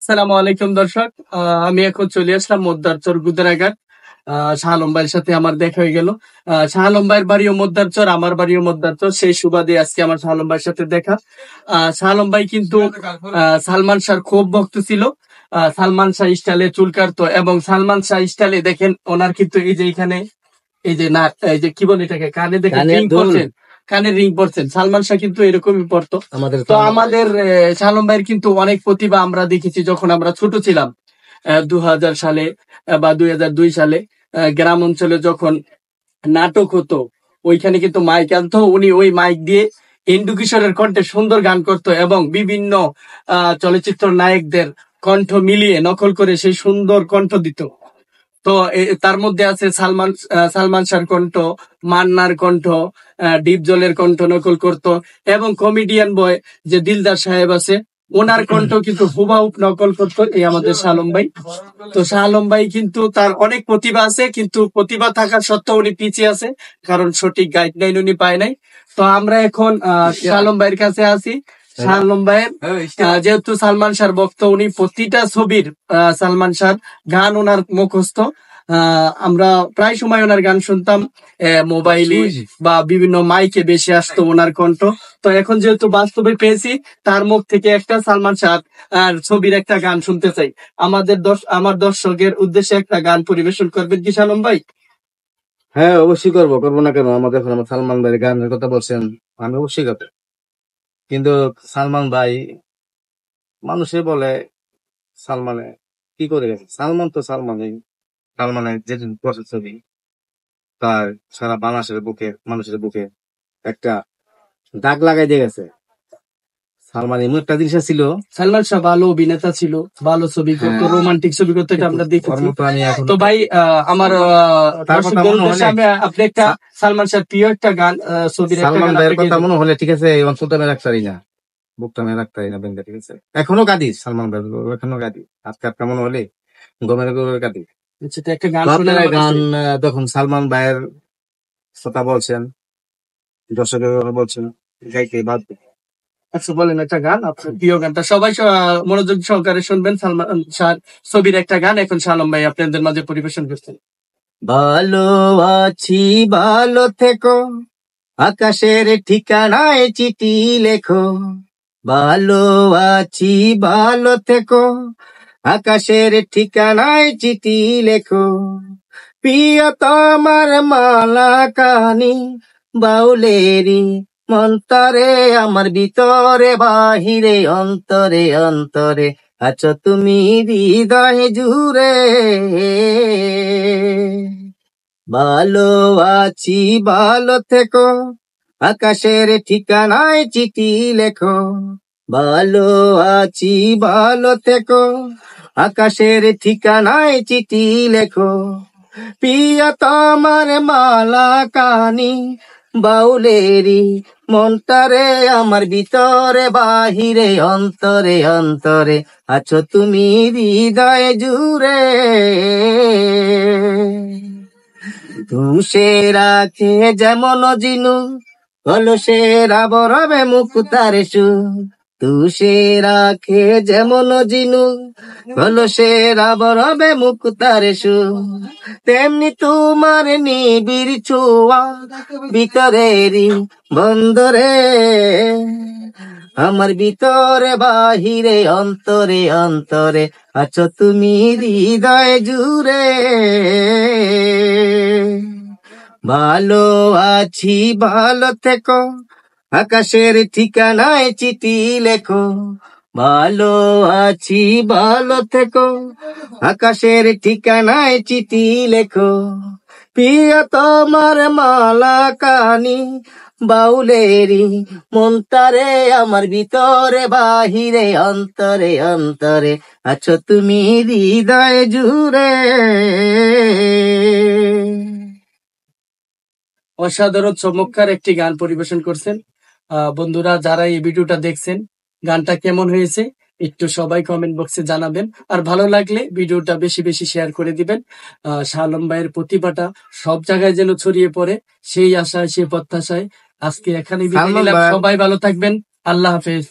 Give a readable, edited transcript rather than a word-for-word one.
সালামু আলাইকুম দর্শক। আমি এখন চলে আসলাম মোদ্দারচর গুদারাঘাট। শাহ আলম ভাইয়ের সাথে আমার দেখা হয়ে গেল। শাহ আলম ভাইয়ের বাড়িও মোদ্দারচর, আমার বাড়িও মোদ্দারচর, সেই সুবাদে আজকে আমার শাহ আলম ভাইয়ের সাথে দেখা। শাহ আলম ভাই কিন্তু সালমান শাহর খুব ভক্ত ছিল। সালমান শাহ স্টাইলে চুল কাটতো এবং সালমান শাহ স্টাইলে দেখেন ওনার কিন্তু এই যে এখানে এই যে না এই যে কি বলে এটাকে কানে দেখে কানের রিং দুল। পরছেন, কানে রিং পরছেন। সালমান শাহ কিন্তু এরকমই পরতো। আমাদের তো আমাদের শাহ আলম ভাইয়ের কিন্তু অনেক প্রতিভা আমরা দেখেছি যখন আমরা ছোট ছিলাম। 2000 সালে বা 2002 সালে গ্রাম অঞ্চলে যখন নাটক হতো, ওইখানে কিন্তু মাইক আনতো, উনি ওই মাইক দিয়ে ইন্দু কিশোরের কণ্ঠে সুন্দর গান করতো এবং বিভিন্ন চলচ্চিত্র নায়কদের কণ্ঠ মিলিয়ে নকল করে সেই সুন্দর কণ্ঠ দিত। তো তার মধ্যে আছে সালমান শাহর কণ্ঠ, মান্নার কণ্ঠ, ডিপ জলের কণ্ঠ নকল করতো এবং কমেডিয়ান বয় যে দিলদার সাহেব আছে, ওনার কণ্ঠ কিন্তু হুবাহুব নকল করতো এই আমাদের শাহ আলম ভাই। তো শাহ আলম ভাই কিন্তু তার অনেক প্রতিভা আছে, কিন্তু প্রতিভা থাকার সত্ত্বেও উনি পিছিয়ে আছে, কারণ সঠিক গাইডলাইন উনি পায় নাই। তো আমরা এখন শাহ আলম ভাইয়ের কাছে আছি। শাহ আলম ভাইয়ের যেহেতু সালমান শাহর ভক্ত, উনি প্রতিটা ছবির সালমান শাহর গান ওনার মুখস্থ। আমরা প্রায় সময় ওনার গান শুনতাম মোবাইলে বা বিভিন্ন মাইকে বেশি আসতো ওনার কণ্ঠ। তো এখন যেহেতু বাস্তবে পেয়েছি, তার মুখ থেকে একটা সালমান শাহ আর ছবির একটা গান শুনতে চাই। আমার দর্শকের উদ্দেশ্যে একটা গান পরিবেশন করবেন কি শালম ভাই? হ্যাঁ, অবশ্যই করবো না কেন? আমাদের এখন আমার সালমান ভাইয়ের গানের কথা বলছেন, আমি অবশ্যই করবো। কিন্তু সালমান ভাই, মানুষে বলে সালমানে কি করে গেছে। সালমান তো সালমানের যেদিন প্রসেস ছবি, তার সারা মানুষের বুকে একটা দাগ লাগাই দিয়ে গেছে। সালমান এমন একটা জিনিস ছিল। সালমান শাহ ভালো অভিনেতা ছিল, ভালো ছবি করতো, রোমান্টিক ছবি করতো, এটা আমরা দেখেছি। তো ভাই আমার দর্শকদের উদ্দেশ্যে আপনি একটা সালমান শাহ প্রিয় একটা গান ছবির একটা সালমান গান ভাইয়ের আপনি কথা মনে হলে ঠিক আছে, অন্তত আমি রাখতে পারি না, বুকটা আমি রাখতে পারি না বেঁধে, ঠিক আছে। এখনো কাঁদি সালমান ভাই, এখনো কাঁদি। আজকে আটকা মনে হলে গমের কাঁদি। সেটা একটা গান তো শোনান আপনারা আমাদের। গান যখন সালমান ভাইয়ের কথা বলছেন, দর্শকের কথা বলছেন, গাইতে বাধ্য। আচ্ছা বলেন একটা গান, আপনার প্রিয় গানটা সবাই মনোযোগ সহকারে শুনবেন। সালমান শাহ ছবির একটা গান এখন শাহ আলম ভাই আপনাদের মাঝে পরিবেশন করছেন। ভালো আছি, ভালো থেকো, আকাশের ঠিকানায় চিঠি লেখো। ভালো আছি, ভালো থেকো, আকাশের ঠিকানায় চিঠি লেখো। প্রিয়তমার মালা কানি বাউলেরি মন্তরে, আমার ভিতরে বাহিরে অন্তরে অন্তরে আছো তুমি হৃদয় জুড়ে। ভালো আছি, ভালো থেকো, আকাশের ঠিকানায় চিঠি লেখো। ভালো আছি, ভালো থেকো, আকাশের ঠিকানায় চিঠি লেখো। প্রিয়তমার মালা কানি বাউলেরি মনটারে, আমার ভিতরে বাহিরে অন্তরে অন্তরে আছো তুমি হৃদয় জুড়ে। তুষে রাখে যেমন জিনু, কলসের আবরবে মুক্তার সু। তুষে রাখে যেমন জিনু, কলসের আবরবে মুক্তার সু। তেমনি তোমার নিবিড় ছোঁয়া ভিতরেরই বন্দরে, আমার ভিতরে বাহিরে অন্তরে অন্তরে আছো তুমি হৃদয় জুড়ে। ভালো আছি, ভালো থেকো, আকাশের ঠিকানায় চিঠি লেখো। ভালো আছি, ভালো থেকো, আকাশের ঠিকানায় চিঠি লেখো। প্রিয়তমার মালা কানি বাউলেরি মনটারে, আমার ভিতরে বাহিরে অন্তরে অন্তরে আছো তুমি হৃদয় জুড়ে। অসাধারণ চমৎকার একটি গান পরিবেশন করছেন। বন্ধুরা যারা এই ভিডিওটা দেখছেন, গানটা কেমন হয়েছে একটু সবাই কমেন্ট বক্সে জানাবেন। আর ভালো লাগলে ভিডিওটা বেশি বেশি শেয়ার করে দিবেন। শাহ আলম ভাইয়ের প্রতিভাটা সব জায়গায় যেন ছড়িয়ে পড়ে, সেই আশায় সেই প্রত্যাশায় আজকে এখানে বিদায় নিলাম। সবাই ভালো থাকবেন, আল্লাহ হাফেজ।